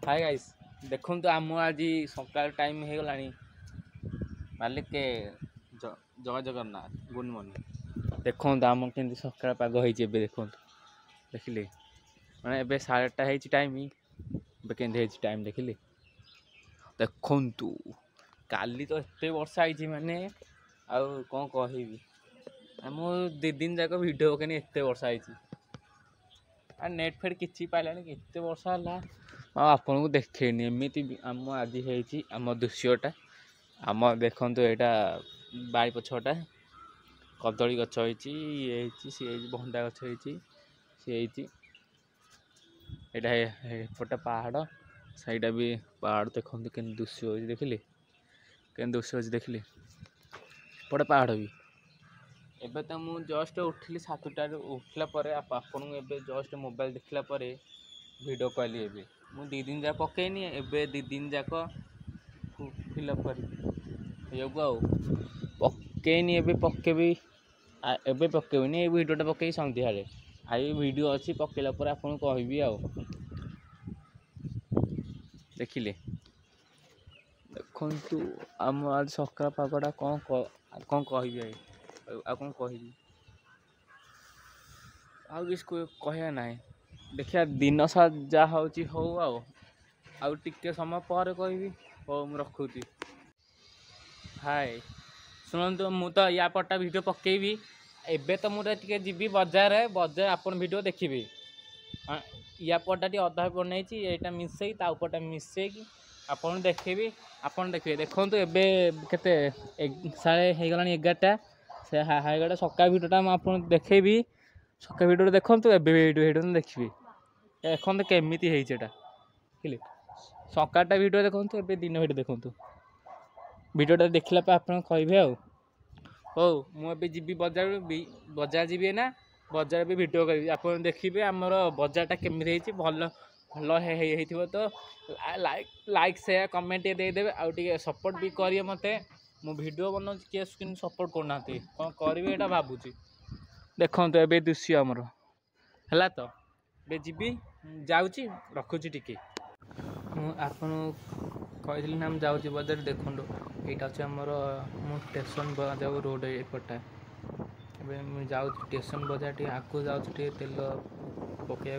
Hi guys देखो आम आज सकाल टाइम हो गला मालिक के जय जगन्नाथ गुड मॉर्निंग देखो आम के सकाल पाग हो देखो देखिले मैंने एबे 8:30 टाइम के टाइम देखिले देखु काली तो एत वर्षा आई माने आउ कौन कह मुझे 2 दिन जाक भिड पकनी एत वर्षा आई नेट फेट किसी पाइलानी एत वर्षा है आपन को देखेनी एमती आम आज आम दृश्यटा आम देखु यहाँ बाड़ी पछटा कदली गछ ये सी भंडा गछ सी एपटे पहाड़ सहीटा भी पहाड़ देखो के दृश्य हो देखिले के दृश्य अच्छे देखिले एपटे पहाड़ भी एबे तो मुझे जस्ट उठिली 7टार उठला आपन को जस्ट मोबाइल देखला वीडियो कॉल एबे मु 2 दिन जाक पकईनी एबे 2 दिन जाक फिलअप कर पकईनी एबे पकेबी एबे पकेबनी वीडियोटा पकई सन्ध्या आई वीडियो अच्छी पकेला आपन कहबी आ देखिले देखु आम आज सकाल पागटा कौन कहबी आ कौन कह कहना ना देखिए दिन सारा जहाँ हो टिके समय पर कहबी हो मु रखुची हाय शुणु मु तो या पटा वीडियो पकेबी एबे तो मुझे जी बजार आपन वीडियो देखिए या पटा अधा बनई यहाँ मिसई तापटा मिसई आपन देखिए देखो एबे केते 11:30 से हाईगढ़ सका भिडटा मुझे देखेबी सका भिडियो देखो वीडियो देखिए देखो केमी है सकाटा वीडियो देखो ए दिन भिडियो देखो वीडियोटा देखला आप कहे हो मुझे जी बजार जी ना बजार भी वीडियो करी आप देखिए आमर बजारटा केमी भल भल तो लाइक शेयर कमेंट देदेवे आउे सपोर्ट भी करिए मत मु वीडियो बनाऊँ किए सपोर्ट करना कौन करेंगे यहाँ भावुँ देखो ए दृश्य आमर है तो ए जी जाऊँगी रखुची टिके आपन कही ना जाऊँगी बजार देखो यहाँ अच्छे आमर मु स्टेशन जाऊ रोड एपटा एवं जाऊँ स्टेशन बजार टे आगे जाऊँ तेल पकड़ा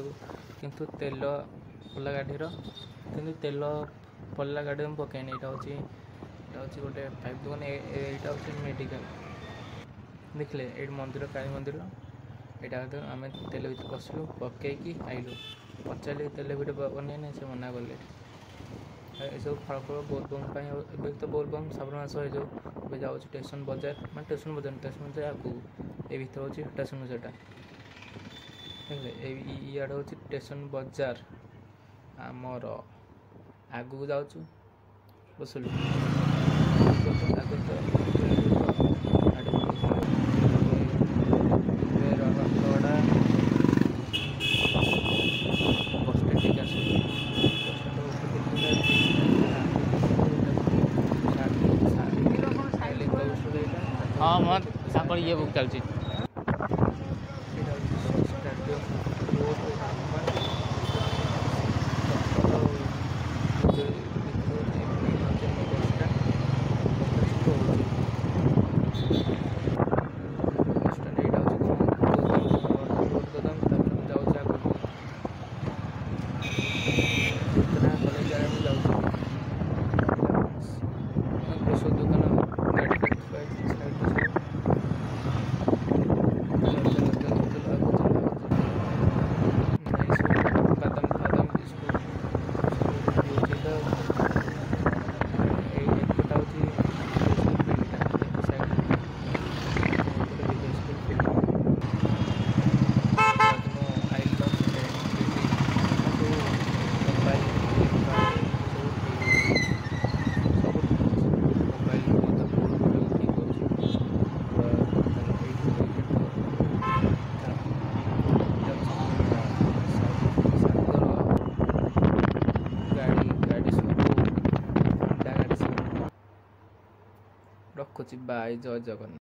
किंतु तेल पड़ा गाड़ी कि तेल पड़ा गाड़ी में पकईनी यहाँ हूँ गोटे पाइप दुकान यहाँ हूँ मेडिकल देखिले ये मंदिर काली मंदिर यहाँ आम तेल भर पशलु पकईकी आइलु पचारि तेल भिड बन से मना कले ये सब फल फल बोलबम तो बोलबम श्रावण मास हो जाऊँ स्टेशन बजार मैं स्टेशन बजार आगू ये भर हूँ स्टेशन बजारटा इे हूँ स्टेशन बजार आमर आगू जाऊँ बसलु हाँ मत सापर ये बुक चलती रखुची बाय जय जगन्नाथ।